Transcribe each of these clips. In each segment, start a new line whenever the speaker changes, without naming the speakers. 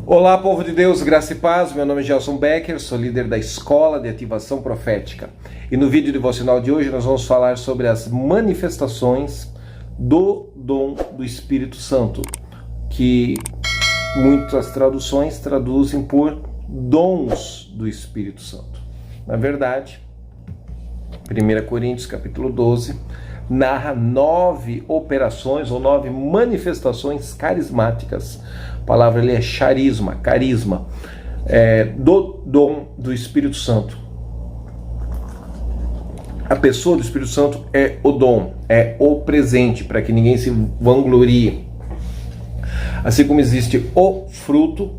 Olá, povo de Deus, graça e paz. Meu nome é Gelson Becker, sou líder da Escola de Ativação Profética. E no vídeo devocional de hoje nós vamos falar sobre as manifestações do dom do Espírito Santo, que muitas traduções traduzem por dons do Espírito Santo. Na verdade, 1 Coríntios capítulo 12 narra 9 operações ou 9 manifestações carismáticas. A palavra ali é carisma, do dom do Espírito Santo. A pessoa do Espírito Santo é o dom, é o presente, para que ninguém se vanglorie. Assim como existe o fruto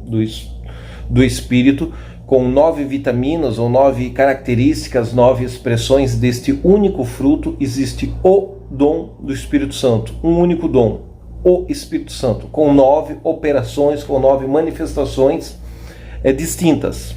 do Espírito, com 9 vitaminas ou 9 características, 9 expressões deste único fruto, existe o dom do Espírito Santo, um único dom, o Espírito Santo, com 9 operações, com 9 manifestações distintas.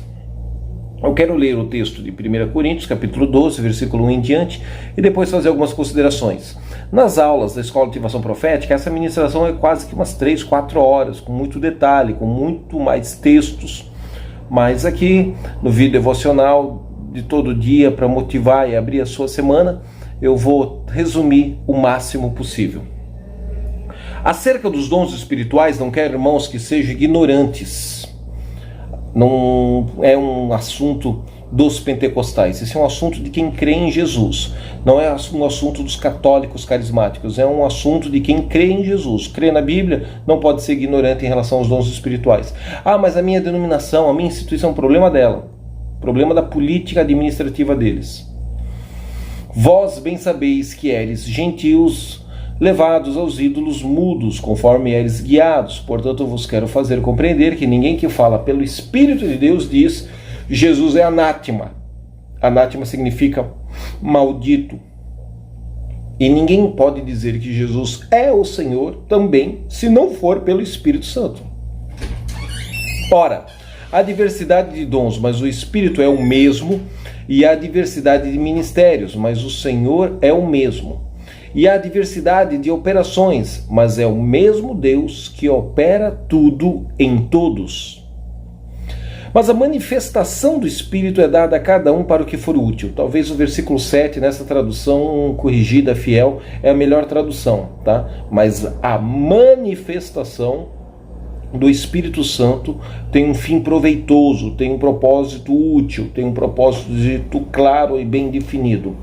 Eu quero ler o texto de 1 Coríntios, capítulo 12, versículo 1 em diante, e depois fazer algumas considerações. Nas aulas da Escola de Ativação Profética, essa ministração é quase que umas 3, 4 horas, com muito detalhe, com muito mais textos. Mas aqui, no vídeo devocional de todo dia, para motivar e abrir a sua semana, eu vou resumir o máximo possível. Acerca dos dons espirituais, não quero, irmãos, que sejam ignorantes. Não é um assunto dos pentecostais, esse é um assunto de quem crê em Jesus. Não é um assunto dos católicos carismáticos, é um assunto de quem crê em Jesus. Crê na Bíblia, não pode ser ignorante em relação aos dons espirituais. Ah, mas a minha denominação, a minha instituição, é um problema dela. Problema da política administrativa deles. Vós bem sabeis que eres gentios, levados aos ídolos mudos, conforme eres guiados. Portanto, eu vos quero fazer compreender que ninguém que fala pelo Espírito de Deus diz: Jesus é anátema. Anátema significa maldito. E ninguém pode dizer que Jesus é o Senhor também, se não for pelo Espírito Santo. Ora, há diversidade de dons, mas o Espírito é o mesmo, e há diversidade de ministérios, mas o Senhor é o mesmo. E há diversidade de operações, mas é o mesmo Deus que opera tudo em todos. Mas a manifestação do Espírito é dada a cada um para o que for útil. Talvez o versículo 7, nessa tradução corrigida, fiel, é a melhor tradução, tá? Mas a manifestação do Espírito Santo tem um fim proveitoso, tem um propósito útil, tem um propósito claro e bem definido.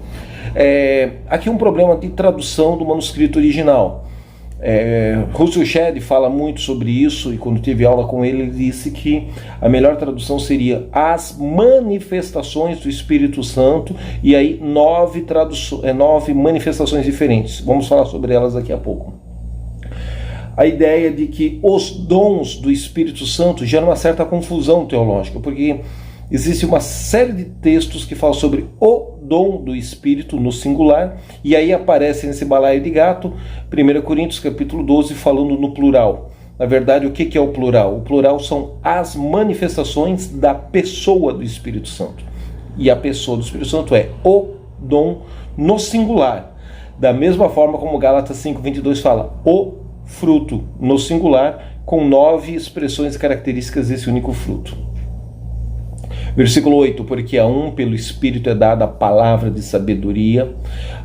Aqui um problema de tradução do manuscrito original. Russell Shedd fala muito sobre isso, e quando tive aula com ele, ele disse que a melhor tradução seria as manifestações do Espírito Santo, e aí 9 manifestações diferentes. Vamos falar sobre elas daqui a pouco. A ideia de que os dons do Espírito Santo gera uma certa confusão teológica, porque existe uma série de textos que falam sobre o dom do Espírito no singular, e aí aparece nesse balaio de gato, 1 Coríntios capítulo 12, falando no plural. Na verdade, o que é o plural? O plural são as manifestações da pessoa do Espírito Santo. E a pessoa do Espírito Santo é o dom no singular. Da mesma forma como Gálatas 5:22 fala, o fruto no singular, com 9 expressões e características desse único fruto. Versículo 8, porque a um pelo Espírito é dada a palavra de sabedoria,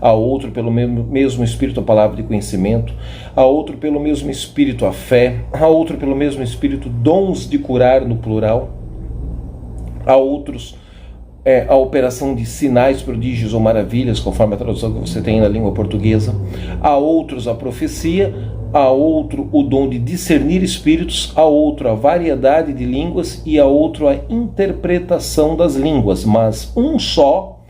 a outro pelo mesmo Espírito a palavra de conhecimento, a outro pelo mesmo Espírito a fé, a outro pelo mesmo Espírito dons de curar no plural, a outros a operação de sinais, prodígios ou maravilhas, conforme a tradução que você tem na língua portuguesa, a outros a profecia, a outro o dom de discernir espíritos, a outro a variedade de línguas e a outro a interpretação das línguas, mas um só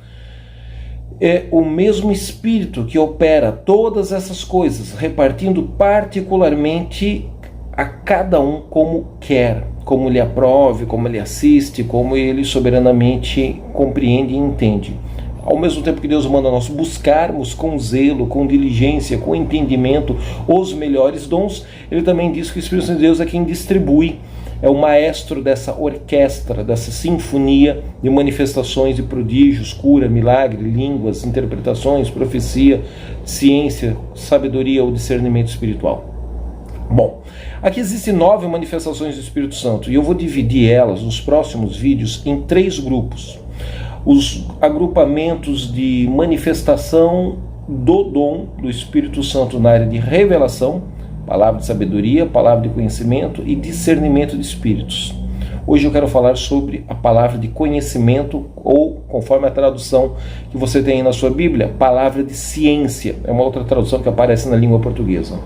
é o mesmo Espírito que opera todas essas coisas, repartindo particularmente a cada um como quer, como lhe aprove, como ele assiste, como ele soberanamente compreende e entende. Ao mesmo tempo que Deus manda nós buscarmos com zelo, com diligência, com entendimento os melhores dons, Ele também diz que o Espírito Santo de Deus é quem distribui, é o maestro dessa orquestra, dessa sinfonia de manifestações de prodígios, cura, milagre, línguas, interpretações, profecia, ciência, sabedoria ou discernimento espiritual. Bom, aqui existem 9 manifestações do Espírito Santo e eu vou dividir elas nos próximos vídeos em 3 grupos. Os agrupamentos de manifestação do dom do Espírito Santo na área de revelação, palavra de sabedoria, palavra de conhecimento e discernimento de espíritos. Hoje eu quero falar sobre a palavra de conhecimento, ou, conforme a tradução que você tem aí na sua Bíblia, palavra de ciência. É uma outra tradução que aparece na língua portuguesa.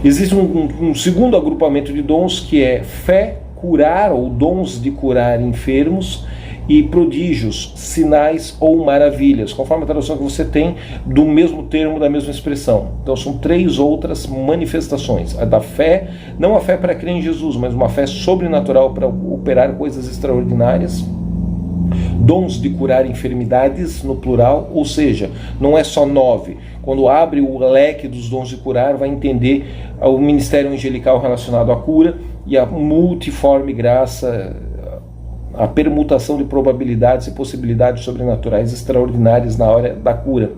Existe um segundo agrupamento de dons, que é fé, curar, ou dons de curar enfermos, e prodígios, sinais ou maravilhas, conforme a tradução que você tem do mesmo termo, da mesma expressão. Então são 3 outras manifestações. A da fé, não a fé para crer em Jesus, mas uma fé sobrenatural para operar coisas extraordinárias. Dons de curar enfermidades, no plural, ou seja, não é só 9. Quando abre o leque dos dons de curar, vai entender o ministério angelical relacionado à cura e a multiforme graça, a permutação de probabilidades e possibilidades sobrenaturais extraordinárias na hora da cura.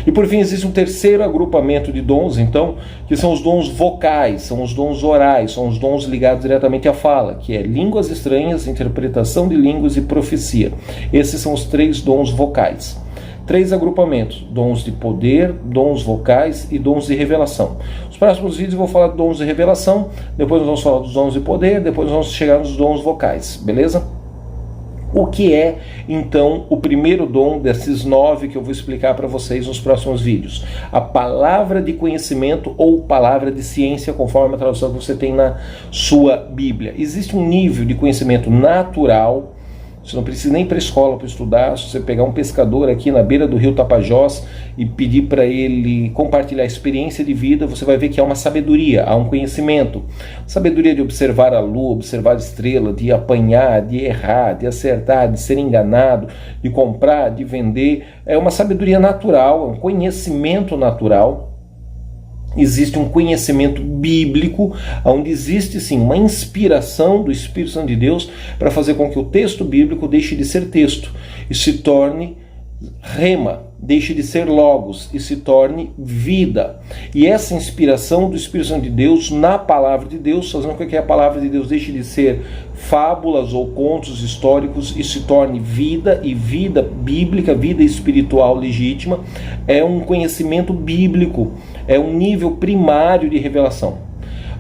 E por fim existe um terceiro agrupamento de dons, então, que são os dons vocais, são os dons orais, são os dons ligados diretamente à fala, que é línguas estranhas, interpretação de línguas e profecia. Esses são os 3 dons vocais. 3 agrupamentos: dons de poder, dons vocais e dons de revelação. Nos próximos vídeos eu vou falar de dons de revelação, depois nós vamos falar dos dons de poder, depois nós vamos chegar nos dons vocais, beleza? O que é, então, o primeiro dom desses 9 que eu vou explicar para vocês nos próximos vídeos? A palavra de conhecimento ou palavra de ciência, conforme a tradução que você tem na sua Bíblia. Existe um nível de conhecimento natural. Você não precisa nem ir para a escola para estudar. Se você pegar um pescador aqui na beira do rio Tapajós e pedir para ele compartilhar a experiência de vida, você vai ver que há uma sabedoria, há um conhecimento. Sabedoria de observar a lua, observar a estrela, de apanhar, de errar, de acertar, de ser enganado, de comprar, de vender. É uma sabedoria natural, é um conhecimento natural. Existe um conhecimento bíblico, onde existe sim uma inspiração do Espírito Santo de Deus para fazer com que o texto bíblico deixe de ser texto e se torne rema, deixe de ser logos e se torne vida. E essa inspiração do Espírito Santo de Deus na palavra de Deus, fazendo com que a palavra de Deus deixe de ser fábulas ou contos históricos e se torne vida, e vida bíblica, vida espiritual legítima, é um conhecimento bíblico, é um nível primário de revelação.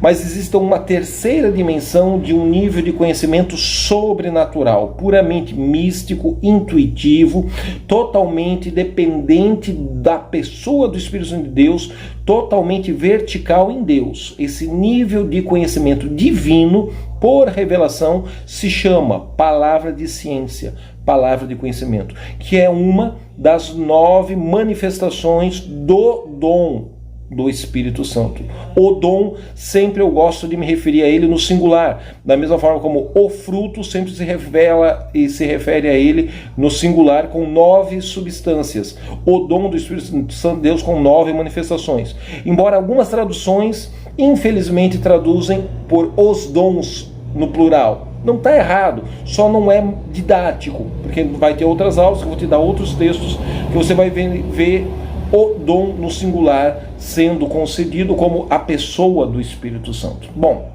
Mas existe uma terceira dimensão de um nível de conhecimento sobrenatural, puramente místico, intuitivo, totalmente dependente da pessoa do Espírito Santo de Deus, totalmente vertical em Deus. Esse nível de conhecimento divino, por revelação, se chama palavra de ciência, palavra de conhecimento, que é uma das 9 manifestações do dom do Espírito Santo. O dom, sempre eu gosto de me referir a ele no singular, da mesma forma como o fruto sempre se revela e se refere a ele no singular, com 9 substâncias. O dom do Espírito Santo de Deus com 9 manifestações. Embora algumas traduções, infelizmente, traduzem por os dons no plural. Não está errado, só não é didático, porque vai ter outras aulas que eu vou te dar outros textos que você vai ver o dom no singular sendo concedido como a pessoa do Espírito Santo. Bom,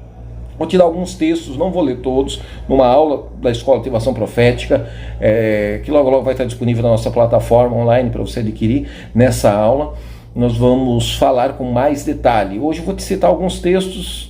vou te dar alguns textos, não vou ler todos, numa aula da Escola de Ativação Profética, que logo logo vai estar disponível na nossa plataforma online para você adquirir. Nessa aula nós vamos falar com mais detalhe. Hoje eu vou te citar alguns textos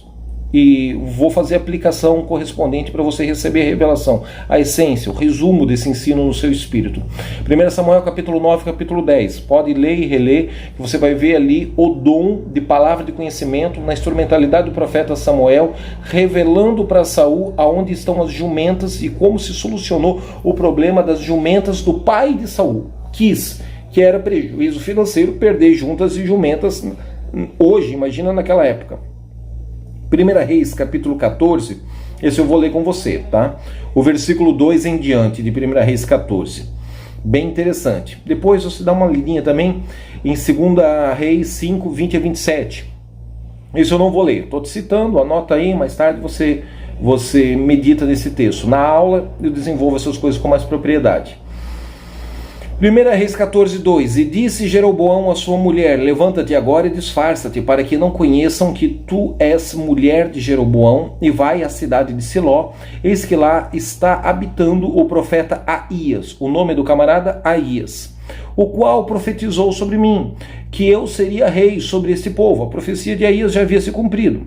e vou fazer a aplicação correspondente para você receber a revelação, a essência, o resumo desse ensino no seu espírito. 1 Samuel capítulo 9, capítulo 10. Pode ler e reler, que você vai ver ali o dom de palavra de conhecimento na instrumentalidade do profeta Samuel, revelando para Saul aonde estão as jumentas e como se solucionou o problema das jumentas do pai de Saul. Que era prejuízo financeiro perder juntas e jumentas hoje, imagina naquela época. 1 Reis, capítulo 14, esse eu vou ler com você, tá? O versículo 2 em diante, de 1 Reis 14. Bem interessante. Depois você dá uma lidinha também em 2 Reis 5, 20 a 27. Isso eu não vou ler, estou te citando, anota aí, mais tarde você medita nesse texto. Na aula eu desenvolvo essas coisas com mais propriedade. 1 Reis 14:2. E disse Jeroboão à sua mulher: levanta-te agora e disfarça-te, para que não conheçam que tu és mulher de Jeroboão, e vai à cidade de Siló, eis que lá está habitando o profeta Aías, o nome do camarada Aías, o qual profetizou sobre mim, que eu seria rei sobre este povo. A profecia de Aías já havia se cumprido.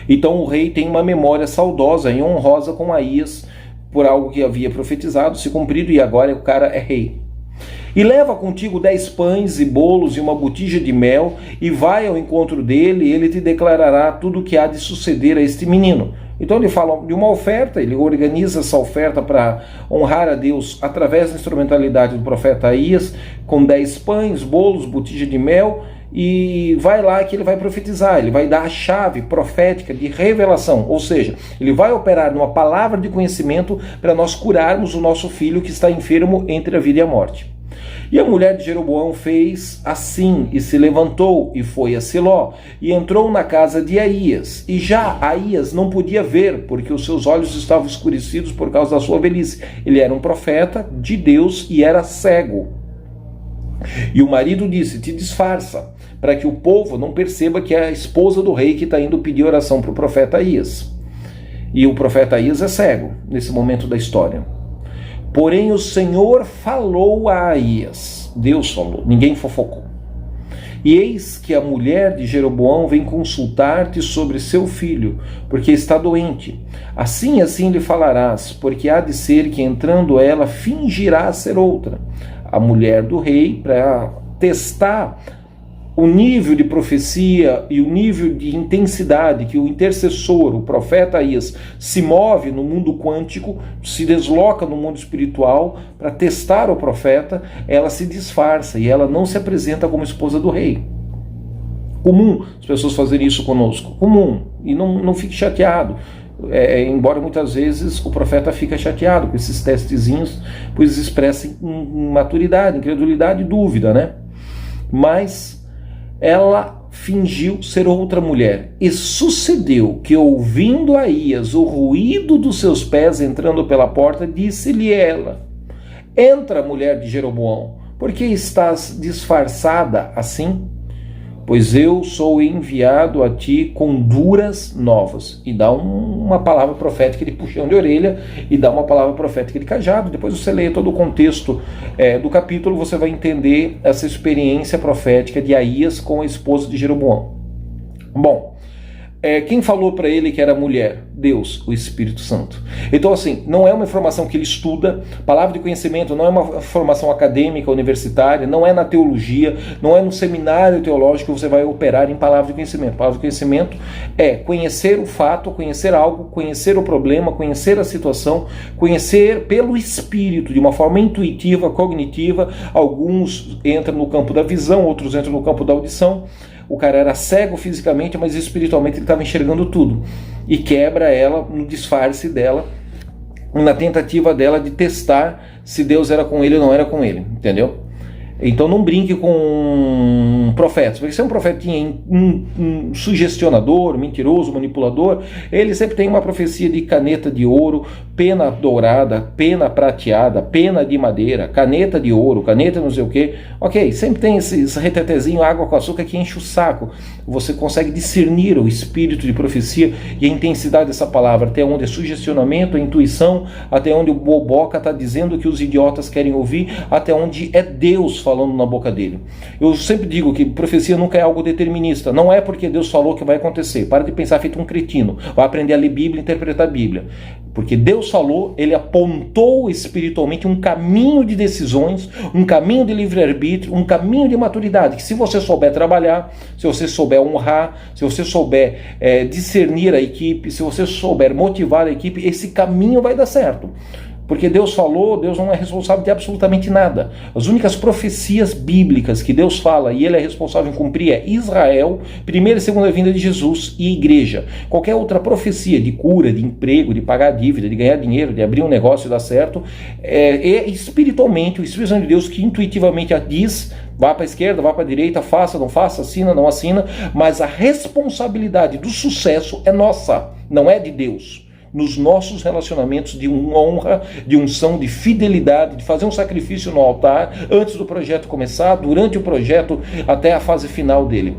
Então o rei tem uma memória saudosa e honrosa com Aías, por algo que havia profetizado, se cumprido, e agora o cara é rei. E leva contigo 10 pães e bolos e uma botija de mel, e vai ao encontro dele, e ele te declarará tudo o que há de suceder a este menino. Então ele fala de uma oferta, ele organiza essa oferta para honrar a Deus através da instrumentalidade do profeta Aías, com 10 pães, bolos, botija de mel, e vai lá que ele vai profetizar, ele vai dar a chave profética de revelação, ou seja, ele vai operar numa palavra de conhecimento para nós curarmos o nosso filho que está enfermo entre a vida e a morte. E a mulher de Jeroboão fez assim, e se levantou, e foi a Siló, e entrou na casa de Aías. E já Aías não podia ver, porque os seus olhos estavam escurecidos por causa da sua velhice. Ele era um profeta de Deus e era cego. E o marido disse: te disfarça, para que o povo não perceba que é a esposa do rei que está indo pedir oração para o profeta Aías. E o profeta Aías é cego, nesse momento da história. Porém o Senhor falou a Aías, Deus falou, ninguém fofocou. E eis que a mulher de Jeroboão vem consultar-te sobre seu filho, porque está doente. Assim lhe falarás, porque há de ser que entrando ela fingirá ser outra. A mulher do rei, para testar o nível de profecia e o nível de intensidade que o intercessor, o profeta Aías, se move no mundo quântico, se desloca no mundo espiritual para testar o profeta, ela se disfarça e ela não se apresenta como esposa do rei. Comum as pessoas fazerem isso conosco, comum, e não fique chateado. Embora muitas vezes o profeta fica chateado com esses testezinhos, pois expressam imaturidade, incredulidade e dúvida, né? Mas ela fingiu ser outra mulher. E sucedeu que, ouvindo Aías o ruído dos seus pés entrando pela porta, disse-lhe ela: entra, mulher de Jeroboão, por que estás disfarçada assim? Pois eu sou enviado a ti com duras novas. E dá uma palavra profética de puxão de orelha, e dá uma palavra profética de cajado. Depois você lê todo o contexto do capítulo, você vai entender essa experiência profética de Aías com a esposa de Jeroboão. Bom, quem falou para ele que era mulher? Deus, o Espírito Santo. Então, assim, não é uma informação que ele estuda, palavra de conhecimento não é uma formação acadêmica, universitária, não é na teologia, não é no seminário teológico que você vai operar em palavra de conhecimento. Palavra de conhecimento é conhecer o fato, conhecer algo, conhecer o problema, conhecer a situação, conhecer pelo Espírito, de uma forma intuitiva, cognitiva. Alguns entram no campo da visão, outros entram no campo da audição. O cara era cego fisicamente, mas espiritualmente ele estava enxergando tudo. E quebra ela no disfarce dela, na tentativa dela de testar se Deus era com ele ou não era com ele, entendeu? Então não brinque com profetas, porque se é um profetinha sugestionador, mentiroso, manipulador, ele sempre tem uma profecia de caneta de ouro, pena dourada, pena prateada, pena de madeira, caneta de ouro, caneta não sei o que. Ok, sempre tem esse retetezinho, água com açúcar que enche o saco. Você consegue discernir o espírito de profecia e a intensidade dessa palavra, até onde é sugestionamento, a intuição, até onde o boboca está dizendo o que os idiotas querem ouvir, até onde é Deus falando na boca dele. Eu sempre digo que profecia nunca é algo determinista. Não é porque Deus falou que vai acontecer. Para de pensar feito um cretino. Vai aprender a ler Bíblia e interpretar a Bíblia. Porque Deus falou, ele apontou espiritualmente um caminho de decisões, um caminho de livre-arbítrio, um caminho de maturidade, que se você souber trabalhar, se você souber honrar, se você souber discernir a equipe, se você souber motivar a equipe, esse caminho vai dar certo. Porque Deus falou, Deus não é responsável de absolutamente nada. As únicas profecias bíblicas que Deus fala e ele é responsável em cumprir é Israel, primeira e segunda vinda de Jesus e igreja. Qualquer outra profecia de cura, de emprego, de pagar dívida, de ganhar dinheiro, de abrir um negócio e dar certo, é espiritualmente o Espírito Santo de Deus que intuitivamente diz: vá para a esquerda, vá para a direita, faça, não faça, assina, não assina, mas a responsabilidade do sucesso é nossa, não é de Deus. nos nossos relacionamentos de honra, de unção, de fidelidade, de fazer um sacrifício no altar antes do projeto começar, durante o projeto, até a fase final dele.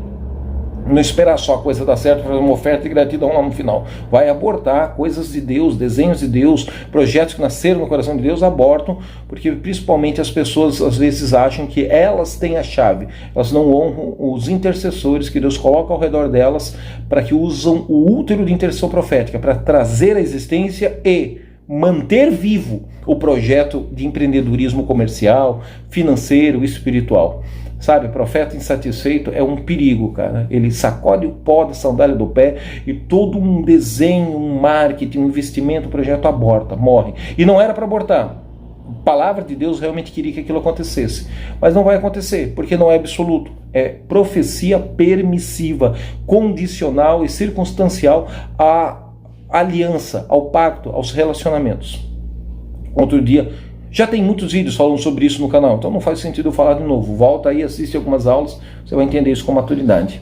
Não esperar só a coisa dar certo, fazer uma oferta de gratidão lá no final. Vai abortar coisas de Deus, desenhos de Deus, projetos que nasceram no coração de Deus, abortam, porque principalmente as pessoas às vezes acham que elas têm a chave. Elas não honram os intercessores que Deus coloca ao redor delas para que usam o útero de intercessão profética para trazer a existência e manter vivo o projeto de empreendedorismo comercial, financeiro, espiritual. Sabe, profeta insatisfeito é um perigo, cara. Ele sacode o pó da sandália do pé e todo um desenho, um marketing, um investimento, um projeto aborta, morre. E não era para abortar. A palavra de Deus realmente queria que aquilo acontecesse. Mas não vai acontecer, porque não é absoluto. É profecia permissiva, condicional e circunstancial à aliança, ao pacto, aos relacionamentos. Outro dia, já tem muitos vídeos falando sobre isso no canal, então não faz sentido eu falar de novo. Volta aí, assiste algumas aulas, você vai entender isso com maturidade.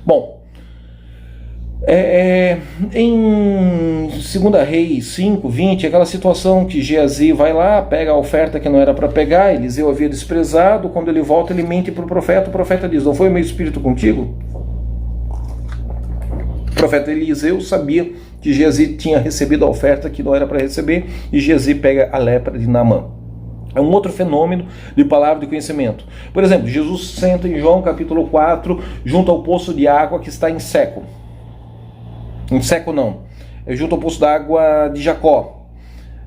Bom, em 2 Reis 5, 20, aquela situação que Geazi vai lá, pega a oferta que não era para pegar, Eliseu havia desprezado, quando ele volta ele mente para o profeta diz, não foi o meu espírito contigo? O profeta Eliseu sabia que Geazi tinha recebido a oferta que não era para receber, e Geazi pega a lepra de Naamã. É um outro fenômeno de palavra de conhecimento. Por exemplo, Jesus senta em João capítulo 4, junto ao poço de água que está em seco. Em seco não, é junto ao poço d'água de Jacó.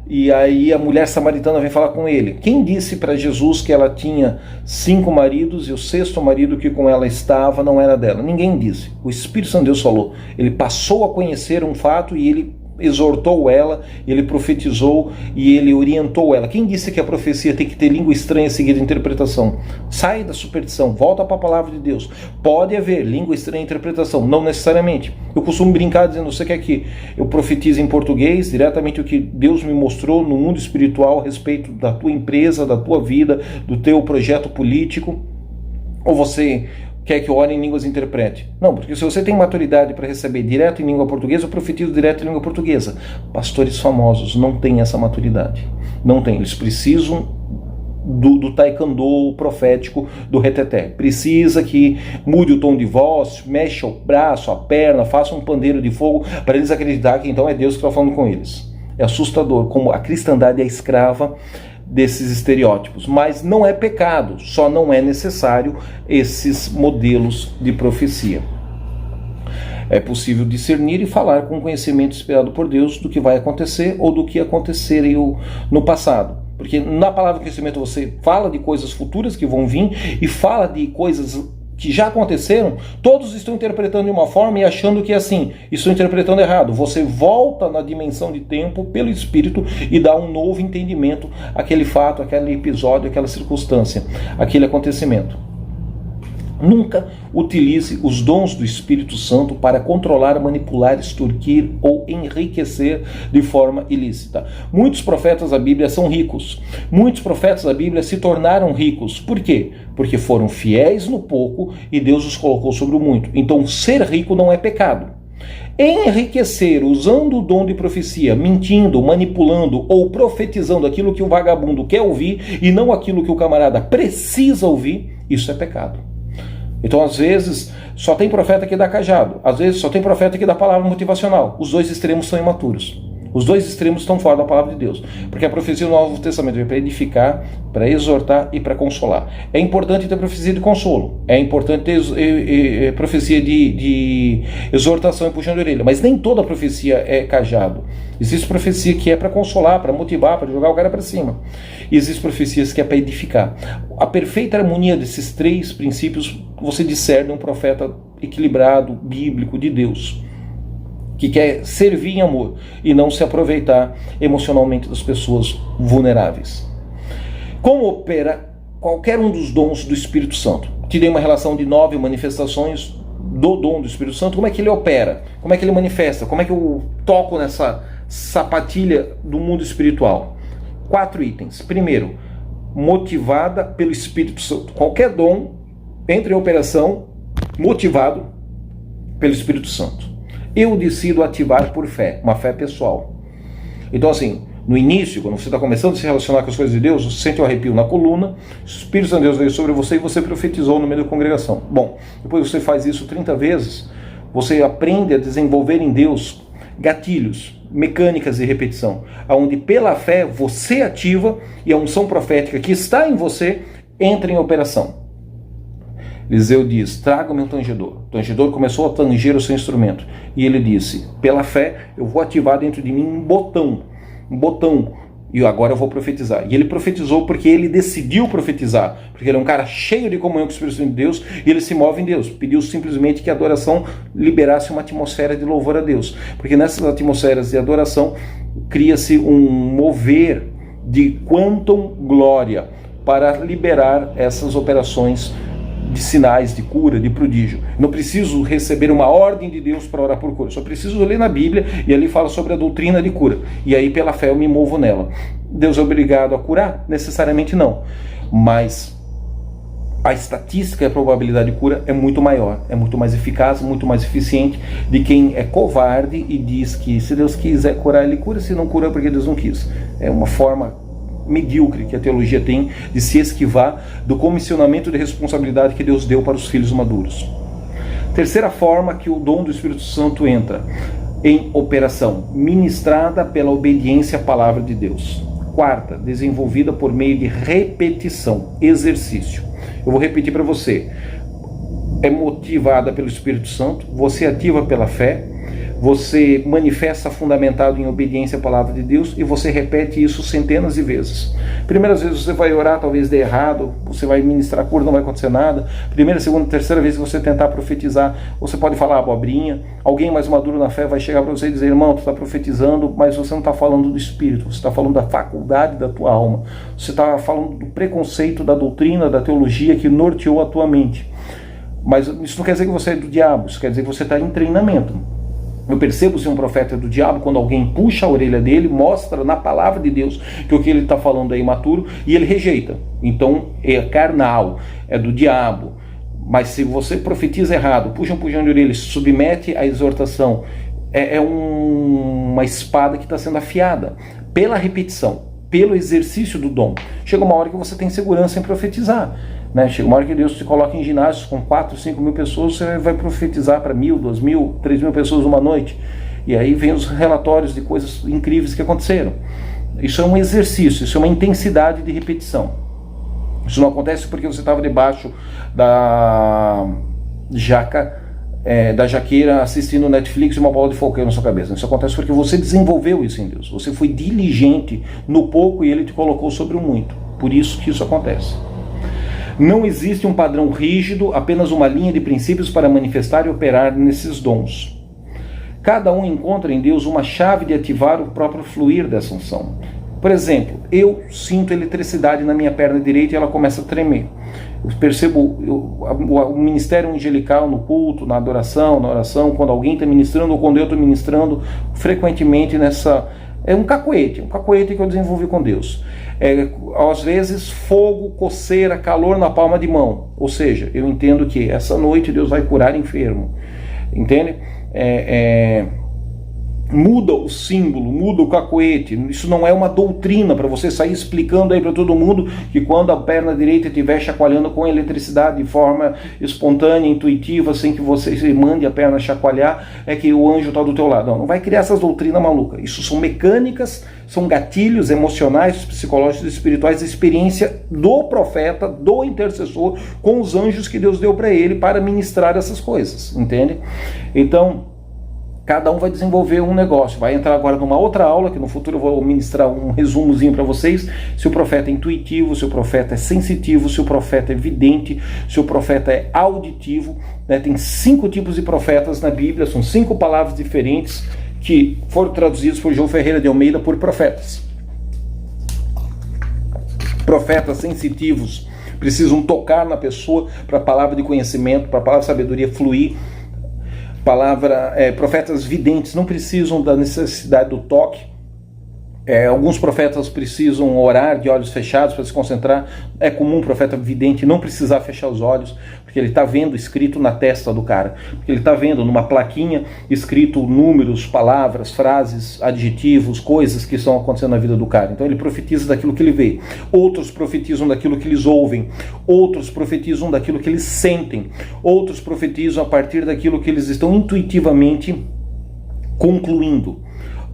E aí a mulher samaritana vem falar com ele. Quem disse para Jesus que ela tinha 5 maridos e o 6º marido que com ela estava não era dela? Ninguém disse. O Espírito Santo de Deus falou. Ele passou a conhecer um fato e ele exortou ela, ele profetizou e ele orientou ela. Quem disse que a profecia tem que ter língua estranha seguida de interpretação? Sai da superstição, volta para a palavra de Deus. Pode haver língua estranha e interpretação, não necessariamente. Eu costumo brincar dizendo, você quer que eu profetize em português, diretamente o que Deus me mostrou no mundo espiritual a respeito da tua empresa, da tua vida, do teu projeto político? Ou você quer que eu ore em línguas e interprete? Não, porque se você tem maturidade para receber direto em língua portuguesa, eu profetizo direto em língua portuguesa. Pastores famosos não têm essa maturidade. Não tem. Eles precisam do taekwondo profético, do reteté. Precisa que mude o tom de voz, mexa o braço, a perna, faça um pandeiro de fogo, para eles acreditar que então é Deus que está falando com eles. É assustador como a cristandade é escrava desses estereótipos, mas não é pecado, só não é necessário esses modelos de profecia. É possível discernir e falar com conhecimento inspirado por Deus do que vai acontecer ou do que aconteceu no passado. Porque na palavra conhecimento você fala de coisas futuras que vão vir e fala de coisas que já aconteceram. Todos estão interpretando de uma forma e achando que é assim, estão interpretando errado. Você volta na dimensão de tempo pelo Espírito e dá um novo entendimento àquele fato, àquele episódio, àquela circunstância, àquele acontecimento. Nunca utilize os dons do Espírito Santo para controlar, manipular, extorquir ou enriquecer de forma ilícita. Muitos profetas da Bíblia são ricos. Muitos profetas da Bíblia se tornaram ricos. Por quê? Porque foram fiéis no pouco e Deus os colocou sobre o muito. Então, ser rico não é pecado. Enriquecer usando o dom de profecia, mentindo, manipulando ou profetizando aquilo que o vagabundo quer ouvir e não aquilo que o camarada precisa ouvir, isso é pecado. Então, às vezes, só tem profeta que dá cajado. Às vezes, só tem profeta que dá palavra motivacional. Os dois extremos são imaturos. Os dois extremos estão fora da palavra de Deus. Porque a profecia do Novo Testamento vem para edificar, para exortar e para consolar. É importante ter profecia de consolo. É importante ter profecia de exortação e puxão de orelha. Mas nem toda profecia é cajado. Existe profecia que é para consolar, para motivar, para jogar o cara para cima. E existem profecias que é para edificar. A perfeita harmonia desses 3 princípios, você discerne um profeta equilibrado, bíblico, de Deus, que quer servir em amor e não se aproveitar emocionalmente das pessoas vulneráveis. Como opera qualquer um dos dons do Espírito Santo? Te dei uma relação de 9 manifestações do dom do Espírito Santo. Como é que ele opera? Como é que ele manifesta? Como é que eu toco nessa sapatilha do mundo espiritual? 4 itens. Primeiro, motivada pelo Espírito Santo. Qualquer dom entra em operação motivado pelo Espírito Santo. Eu decido ativar por fé, uma fé pessoal. Então assim, no início, quando você está começando a se relacionar com as coisas de Deus, você sente um arrepio na coluna, o Espírito Santo de Deus veio sobre você e você profetizou no meio da congregação. Bom, depois você faz isso 30 vezes, você aprende a desenvolver em Deus gatilhos, mecânicas de repetição, onde pela fé você ativa e a unção profética que está em você entra em operação. Eliseu diz, traga o meu tangedor. O tangedor começou a tanger o seu instrumento. E ele disse, pela fé eu vou ativar dentro de mim um botão, e agora eu vou profetizar. E ele profetizou porque ele decidiu profetizar, porque ele é um cara cheio de comunhão com o Espírito Santo de Deus, e ele se move em Deus. Pediu simplesmente que a adoração liberasse uma atmosfera de louvor a Deus, porque nessas atmosferas de adoração cria-se um mover de quantum glória para liberar essas operações de sinais, de cura, de prodígio. Não preciso receber uma ordem de Deus para orar por cura, só preciso ler na Bíblia e ali fala sobre a doutrina de cura, e aí pela fé eu me movo nela. Deus é obrigado a curar? Necessariamente não, mas a estatística e a probabilidade de cura é muito maior, é muito mais eficaz, muito mais eficiente de quem é covarde e diz que se Deus quiser curar, ele cura, se não cura porque Deus não quis. É uma forma medíocre que a teologia tem de se esquivar do comissionamento de responsabilidade que Deus deu para os filhos maduros. Terceira forma que o dom do Espírito Santo entra em operação, ministrada pela obediência à palavra de Deus. Quarta, desenvolvida por meio de repetição, exercício. Eu vou repetir para você. É motivada pelo Espírito Santo, você ativa pela fé, você manifesta fundamentado em obediência à palavra de Deus e você repete isso centenas de vezes. Primeiras vezes você vai orar, talvez dê errado, você vai ministrar cura, não vai acontecer nada. Primeira, segunda, terceira vez que você tentar profetizar, você pode falar abobrinha. Alguém mais maduro na fé vai chegar para você e dizer, irmão, tu está profetizando, mas você não está falando do Espírito, você está falando da faculdade da tua alma. Você está falando do preconceito, da doutrina, da teologia que norteou a tua mente. Mas isso não quer dizer que você é do diabo, isso quer dizer que você está em treinamento. Eu percebo se um profeta é do diabo quando alguém puxa a orelha dele, mostra na palavra de Deus que o que ele está falando é imaturo e ele rejeita. Então é carnal, é do diabo. Mas se você profetiza errado, puxa um puxão de orelha, se submete à exortação, é uma espada que está sendo afiada pela repetição, pelo exercício do dom. Chega uma hora que você tem segurança em profetizar. Chega uma hora que Deus te coloca em ginásios com 4, 5 mil pessoas, você vai profetizar para 1.000, 2.000, 3.000 pessoas uma noite. E aí vem os relatórios de coisas incríveis que aconteceram. Isso é um exercício, isso é uma intensidade de repetição. Isso não acontece porque você estava debaixo da jaqueira assistindo Netflix e uma bola de fogo caiu na sua cabeça. Isso acontece porque você desenvolveu isso em Deus. Você foi diligente no pouco e Ele te colocou sobre o muito. Por isso que isso acontece. Não existe um padrão rígido, apenas uma linha de princípios para manifestar e operar nesses dons. Cada um encontra em Deus uma chave de ativar o próprio fluir dessa unção. Por exemplo, eu sinto eletricidade na minha perna direita e ela começa a tremer. Eu percebo o ministério angelical no culto, na adoração, na oração, quando alguém está ministrando ou quando eu estou ministrando, frequentemente nessa... É um cacoete que eu desenvolvi com Deus. Às vezes fogo, coceira, calor na palma de mão. Ou seja, eu entendo que essa noite Deus vai curar enfermo. Entende? Muda o símbolo, muda o cacoete. Isso não é uma doutrina para você sair explicando aí para todo mundo que quando a perna direita estiver chacoalhando com eletricidade de forma espontânea, intuitiva, sem que você mande a perna chacoalhar, é que o anjo está do teu lado. Não vai criar essas doutrinas malucas. Isso são mecânicas, são gatilhos emocionais, psicológicos e espirituais, da experiência do profeta, do intercessor, com os anjos que Deus deu para ele para ministrar essas coisas, entende? Então, cada um vai desenvolver um negócio. Vai entrar agora numa outra aula, que no futuro eu vou ministrar um resumozinho para vocês, se o profeta é intuitivo, se o profeta é sensitivo, se o profeta é vidente, se o profeta é auditivo. Tem 5 tipos de profetas na Bíblia, são 5 palavras diferentes que foram traduzidas por João Ferreira de Almeida por profetas. Profetas sensitivos precisam tocar na pessoa para a palavra de conhecimento, para a palavra de sabedoria fluir. Profetas videntes não precisam da necessidade do toque, Alguns profetas precisam orar de olhos fechados para se concentrar. É comum um profeta vidente não precisar fechar os olhos, porque ele está vendo escrito na testa do cara, porque ele está vendo numa plaquinha escrito números, palavras, frases, adjetivos, coisas que estão acontecendo na vida do cara. Então ele profetiza daquilo que ele vê. Outros profetizam daquilo que eles ouvem. Outros profetizam daquilo que eles sentem. Outros profetizam a partir daquilo que eles estão intuitivamente concluindo.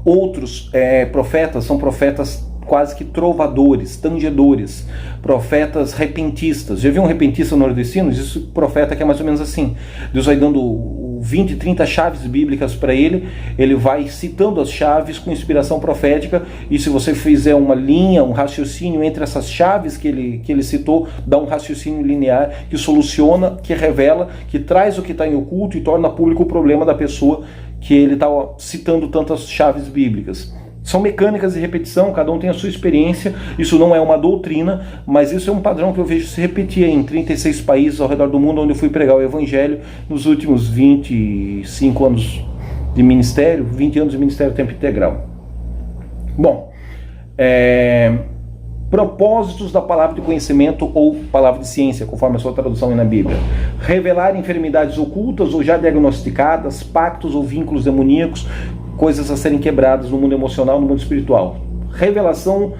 Outros profetas são profetas quase que trovadores, tangedores, profetas repentistas. Já viu um repentista nordestino? Existe um profeta que é mais ou menos assim. Deus vai dando 20, 30 chaves bíblicas para ele, ele vai citando as chaves com inspiração profética, e se você fizer uma linha, um raciocínio entre essas chaves que ele citou, dá um raciocínio linear que soluciona, que revela, que traz o que está em oculto e torna público o problema da pessoa que ele está citando tantas chaves bíblicas. São mecânicas de repetição, cada um tem a sua experiência, isso não é uma doutrina, mas isso é um padrão que eu vejo se repetir em 36 países ao redor do mundo, onde eu fui pregar o Evangelho nos últimos 25 anos de ministério, 20 anos de ministério tempo integral. Bom, propósitos da palavra de conhecimento ou palavra de ciência, conforme a sua tradução aí na Bíblia. Revelar enfermidades ocultas ou já diagnosticadas, pactos ou vínculos demoníacos, coisas a serem quebradas no mundo emocional, no mundo espiritual. Revelação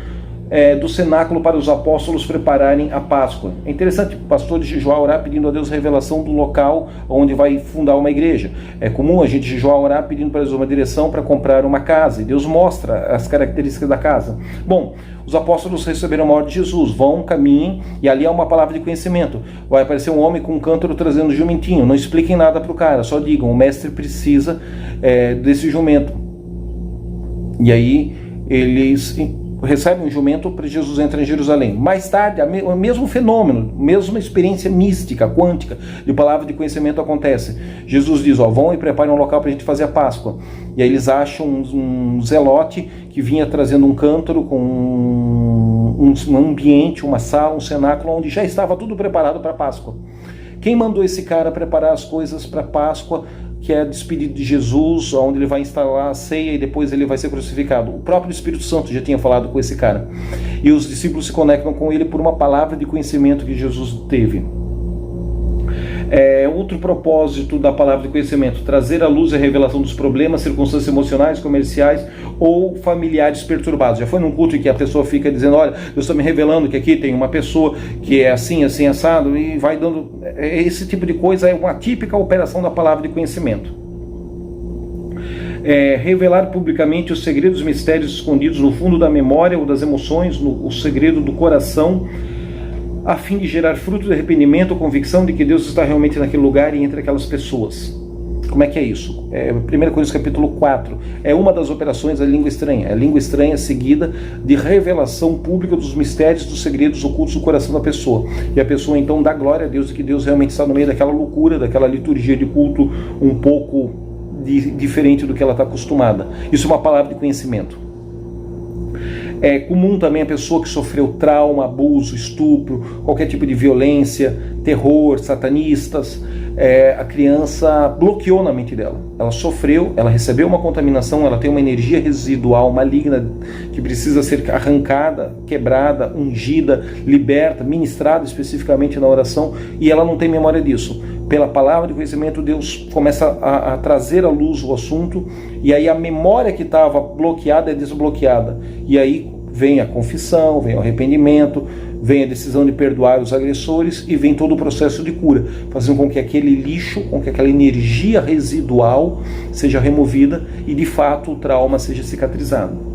do cenáculo para os apóstolos prepararem a Páscoa. É interessante o pastor jejuar, orar pedindo a Deus revelação do local onde vai fundar uma igreja. É comum a gente jejuar, orar pedindo para Deus uma direção para comprar uma casa, e Deus mostra as características da casa. Bom, os apóstolos receberam a ordem de Jesus: vão, caminhem, e ali há uma palavra de conhecimento. Vai aparecer um homem com um cântaro trazendo jumentinho. Não expliquem nada para o cara, só digam: o mestre precisa desse jumento. E aí eles recebem um jumento para Jesus entrar em Jerusalém. Mais tarde, o mesmo fenômeno, mesma experiência mística, quântica, de palavra de conhecimento acontece. Jesus diz: vão e preparem um local para a gente fazer a Páscoa. E aí eles acham um zelote que vinha trazendo um cântaro com um ambiente, uma sala, um cenáculo onde já estava tudo preparado para a Páscoa. Quem mandou esse cara preparar as coisas para a Páscoa, que é a despedida de Jesus, onde ele vai instalar a ceia e depois ele vai ser crucificado? O próprio Espírito Santo já tinha falado com esse cara. E os discípulos se conectam com ele por uma palavra de conhecimento que Jesus teve. Outro propósito da palavra de conhecimento: trazer à luz a revelação dos problemas, circunstâncias emocionais, comerciais ou familiares perturbados. Já foi num culto em que a pessoa fica dizendo: olha, Deus está me revelando que aqui tem uma pessoa que é assim, assim, assado, e vai dando... Esse tipo de coisa é uma típica operação da palavra de conhecimento. Revelar publicamente os segredos, mistérios escondidos no fundo da memória ou das emoções, o segredo do coração, a fim de gerar fruto de arrependimento ou convicção de que Deus está realmente naquele lugar e entre aquelas pessoas. Como é que é isso? 1 Coríntios capítulo 4. É uma das operações da língua estranha. A língua estranha é seguida de revelação pública dos mistérios, dos segredos ocultos do coração da pessoa. E a pessoa então dá glória a Deus de que Deus realmente está no meio daquela loucura, daquela liturgia de culto um pouco diferente do que ela está acostumada. Isso é uma palavra de conhecimento. É comum também a pessoa que sofreu trauma, abuso, estupro, qualquer tipo de violência, terror, satanistas, a criança bloqueou na mente dela. Ela sofreu, ela recebeu uma contaminação, ela tem uma energia residual maligna que precisa ser arrancada, quebrada, ungida, liberta, ministrada especificamente na oração, e ela não tem memória disso. Pela palavra de conhecimento, Deus começa a trazer à luz o assunto, e aí a memória que estava bloqueada é desbloqueada. E aí vem a confissão, vem o arrependimento, vem a decisão de perdoar os agressores e vem todo o processo de cura, fazendo com que aquele lixo, com que aquela energia residual seja removida e de fato o trauma seja cicatrizado.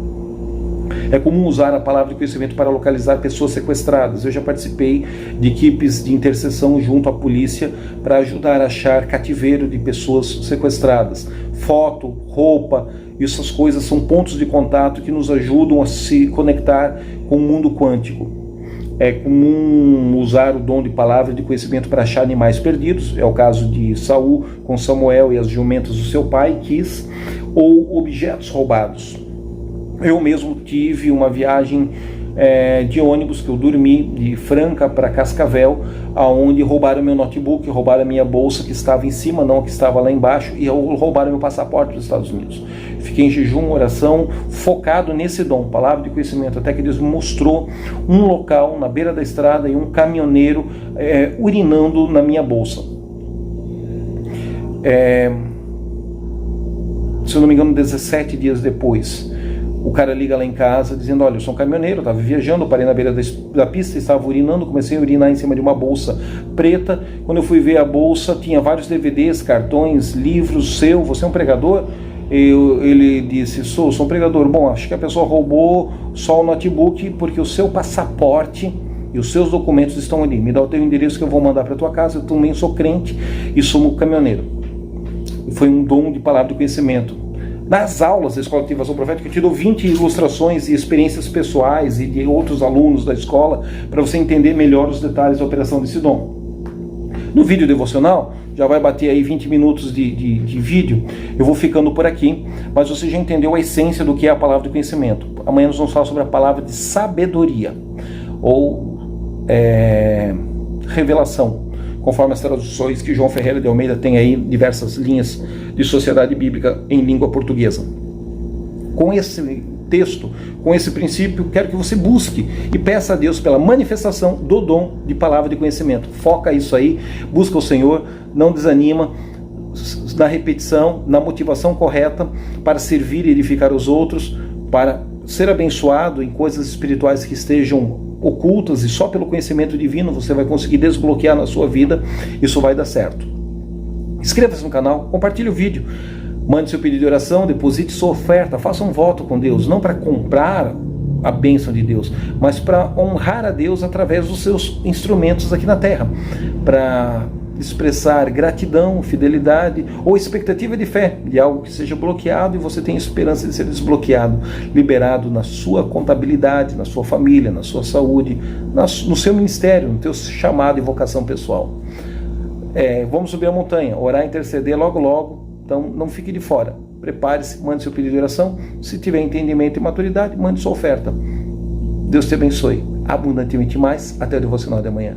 É comum usar a palavra de conhecimento para localizar pessoas sequestradas. Eu já participei de equipes de intercessão junto à polícia para ajudar a achar cativeiro de pessoas sequestradas. Foto, roupa, essas coisas são pontos de contato que nos ajudam a se conectar com o mundo quântico. É comum usar o dom de palavra de conhecimento para achar animais perdidos. É o caso de Saul com Samuel e as jumentas do seu pai, Quis, ou objetos roubados. Eu mesmo tive uma viagem de ônibus que eu dormi de Franca para Cascavel, aonde roubaram meu notebook, roubaram a minha bolsa que estava em cima, não a que estava lá embaixo, e roubaram meu passaporte dos Estados Unidos. Fiquei em jejum, oração, focado nesse dom, palavra de conhecimento, até que Deus me mostrou um local na beira da estrada e um caminhoneiro urinando na minha bolsa. Se eu não me engano, 17 dias depois, o cara liga lá em casa dizendo: olha, eu sou um caminhoneiro, estava viajando, parei na beira da pista, estava urinando, comecei a urinar em cima de uma bolsa preta. Quando eu fui ver a bolsa, tinha vários DVDs, cartões, livros. Você é um pregador? Ele disse: sou um pregador. Bom, acho que a pessoa roubou só o notebook, porque o seu passaporte e os seus documentos estão ali. Me dá o teu endereço que eu vou mandar para tua casa. Eu também sou crente e sou um caminhoneiro. Foi um dom de palavra de conhecimento. Nas aulas da Escola de Ativação Profética, eu te dou 20 ilustrações e experiências pessoais e de outros alunos da escola para você entender melhor os detalhes da operação desse dom. No vídeo devocional, já vai bater aí 20 minutos de vídeo, eu vou ficando por aqui, mas você já entendeu a essência do que é a palavra de conhecimento. Amanhã nós vamos falar sobre a palavra de sabedoria, ou revelação, conforme as traduções que João Ferreira de Almeida tem aí, diversas linhas de sociedade bíblica em língua portuguesa. Com esse texto, com esse princípio, quero que você busque e peça a Deus pela manifestação do dom de palavra de conhecimento. Foca isso aí, busca o Senhor, não desanima, na repetição, na motivação correta para servir e edificar os outros, para ser abençoado em coisas espirituais que estejam ocultas, e só pelo conhecimento divino você vai conseguir desbloquear na sua vida. Isso vai dar certo. Inscreva-se no canal, compartilhe o vídeo, mande seu pedido de oração, deposite sua oferta, faça um voto com Deus, não para comprar a bênção de Deus, mas para honrar a Deus através dos seus instrumentos aqui na terra, para expressar gratidão, fidelidade ou expectativa de fé de algo que seja bloqueado e você tem esperança de ser desbloqueado, liberado na sua contabilidade, na sua família, na sua saúde, no seu ministério, no teu chamado e vocação pessoal. Vamos subir a montanha, orar, interceder logo logo, então não fique de fora. Prepare-se, mande seu pedido de oração. Se tiver entendimento e maturidade, mande sua oferta. Deus te abençoe abundantemente mais. Até o devocional de amanhã.